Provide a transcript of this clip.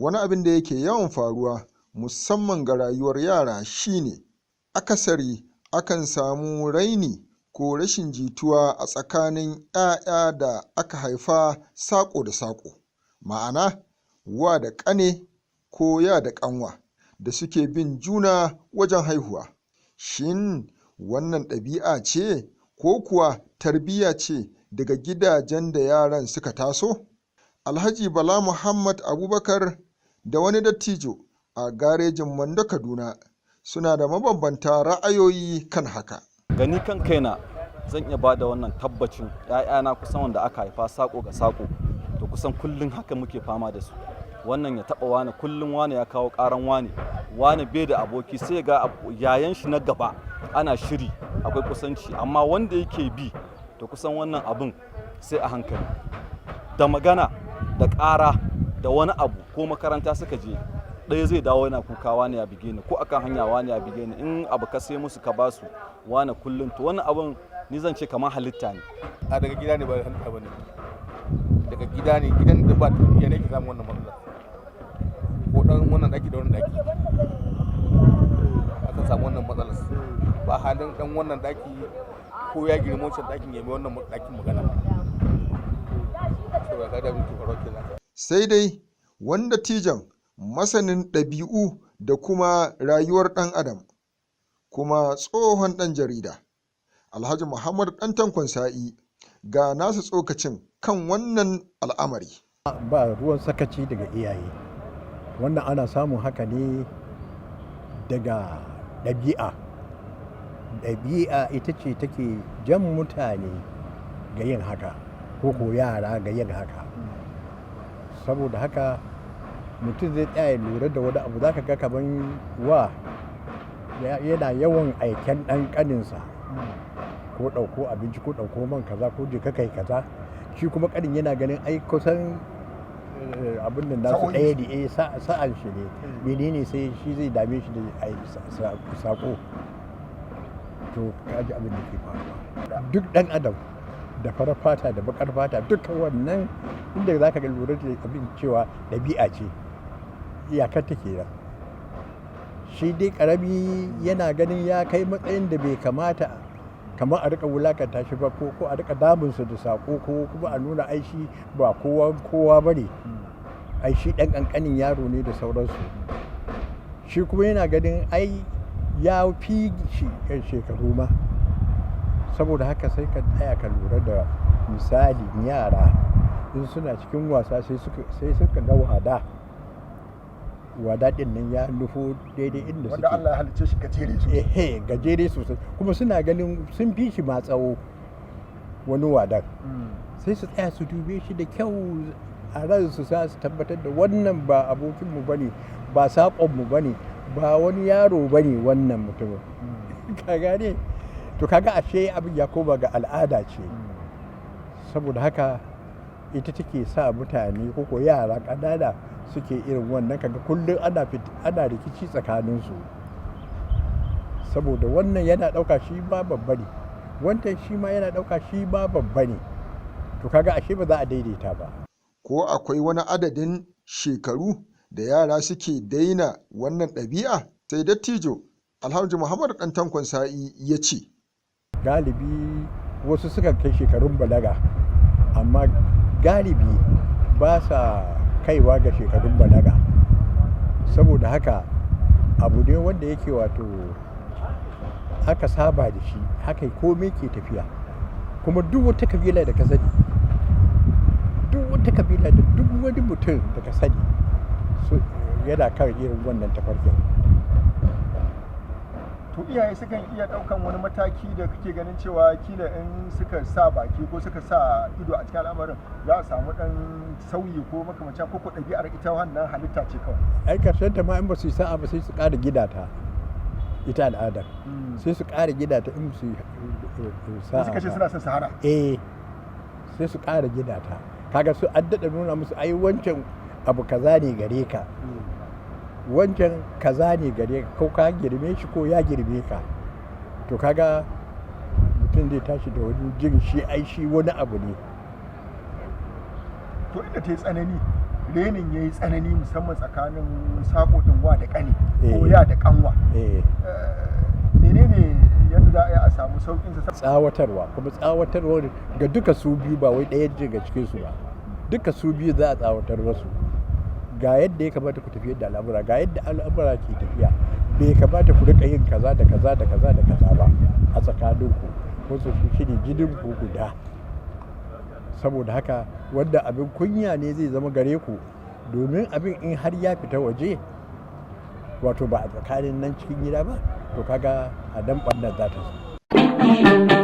Wani abin da yake yawan faruwa musamman ga rayuwar yara shine akasari akan samu raini ko rashin jituwa a tsakanin 'ya'ya da aka haifa saƙo da saƙo, ma'ana wa da ƙane ko ya da ƙanwa da suke bin juna wajen haihuwa. Shin wannan ɗabi'a ce ko kuwa tarbiyya ce daga gidajen da yaran suka taso? Alhaji Bala Muhammad Abubakar da wani dattijo a garejin Mando Kaduna suna da mabambanta ra'ayoyi kan haka. Gani kan kaina zan iya ba da wannan tabbacin 'ya'yana kusan wanda aka haifa sako ga sako to kusan kullum haka muke fama da su. Wannan ya taɓa wani kullum wani ya kawo ƙaran wani bai da aboki sai ga yayan shi na gaba ana shiri akwai kusanci, amma wanda yake bi to kusan wannan abun sai a hankali da magana da ƙara da wani abu ko makaranta suka je ɗaya zai dawo yana kuka wani ya bige ni ko akan hanya wani ya bige ni, in abu ka sai musu ka basu wani kullum to wannan abun ni zan ce kamar halitta ne. A daga gida ne ba halitta ba ne, daga gida ne, gidan da ba tarbiyya ne ke samun wannan matsala ko dan wannan daki da wannan daki akan samu wannan matsalar ba halin dan wannan daki ko ya girma wancan dakin ya mai wannan dakin magana ba. Sai dai wanda tijan masanin ɗabi'u da kuma rayuwar ɗan adam kuma tsohon ɗan jarida Alhaji Muhammad ɗan Tankon Sa'i ga nasu tsokacin kan wannan al'amari. Ba ruwan sakaci daga iyaye, wannan ana samun haka ne daga ɗabi'a. Ɗabi'a ita ce take jan mutane ga yin haka ko yara ga yin haka. Saboda haka mutum zai tsaya lura da wani abu, za ka ga kaman wa yana yawan aiken ɗan ƙaninsa ko ɗauko abinci ko ɗauko man kaza ko je kai kaza, shi kuma ƙanin yana ganin ai kusan abin da nasu ɗaya da sa'an shi ne, menene sai shi zai dame shi da sako. To kaji abin da ke faruwa, duk ɗan adam da farar fata da bakar fata duka wannan inda za ka ga lura da abin cewa ɗabi'a ce iyakar take da shi dai karami yana ganin ya kai matsayin da bai kamata kamar a rika wulakanta shi ba ko a rika damunsa da sako ko kuma a nuna aishi ba kowa ba ne, aishi ɗan ƙanƙanin yaro ne da sauransu. Shi kuma yana ganin ai ya fi shi shekaru ma, saboda haka sai ka tsaya ka lura da misali yara in suna cikin wasa sai suka ga wada din nan ya nufo daidai inda suke, wanda Allah ya halicce shi gajere sosai kuma suna ganin sun fi shi ma tsawo wani wadan, sai su tsaya su dube shi da kyau a ransu sa su tabbatar da wannan ba abokinmu bane, ba saƙonmu bane, ba wani yaro bane wannan mutumin. Ka gane? To kaga ashe abin ya koma ga al'ada ce, saboda haka ita take sa mutane ko yara ƙanana suke irin wannan, kaga kullum ana rikici tsakaninsu, saboda wannan yana ɗauka shi ba babba ne, wancan shi ma yana ɗauka shi ba babba ne, to kaga ashe ba za a daidaita ba. Ko akwai wani adadin shekaru da yara suke daina wannan ɗabi'a? Sai dattijo Alhaji Muhammad ɗan Tankon Sa'i ya ce. Galibi wasu suka kai shekarun balaga, amma galibi ba sa kaiwa ga shekarun balaga, saboda haka abu ne wanda yake wato aka saba da shi, haka komai ke tafiya. Kuma duk wata kabila da ka sani, duk wata kabila da duk wani mutum da ka sani yana kan irin wannan tafarkin. To iyaye sukan iya ɗaukan wani mataki da kake ganin cewa kila in suka sa baki ko suka sa ido a cikin al'amarin za a samu ɗan sauyi ko makamancin ko ɗabi'ar ita wannan halitta ce kawai? Ai karshen ta ma in ba su yi sa'a ba sai su ƙara gida ta ita al'adar, sai su ƙara gida ta in su sa'a. Suka ce suna son sahara? Sai su ƙara gida ta, kaga su addada nuna musu ai wancan abu kaza ne gare ka, wancan kaza ne gare ka, ko ka girme shi ko ya girme ka, to kaga mutum zai tashi da wani jin shi wani abu ne. To inda ta yi tsanani, renin ya yi tsanani musamman tsakanin sako ɗin wa da ƙani ko ya da ƙanwa. Menene yadda za a yi a samu sauƙinsa? Tsawatarwa, kuma tsawatarwa ga duka su biyu, ba wai ɗaya daga cikinsu ba. Duka su biyu za a tsawatar wasu. Ga yadda ya kamata ku tafi da al'amura, ga yadda al'amura ke tafiya. Bai kamata ku rika yin kaza da kaza da kaza da kaza ba a tsakaninku. Wasu su shine jinin ku guda. Saboda haka wanda abin kunya ne zai zama gare ku, domin abin in har ya fita waje, wato ba a tsakanin nan cikin gida ba, to kaga a dan ɓannan za ta zo.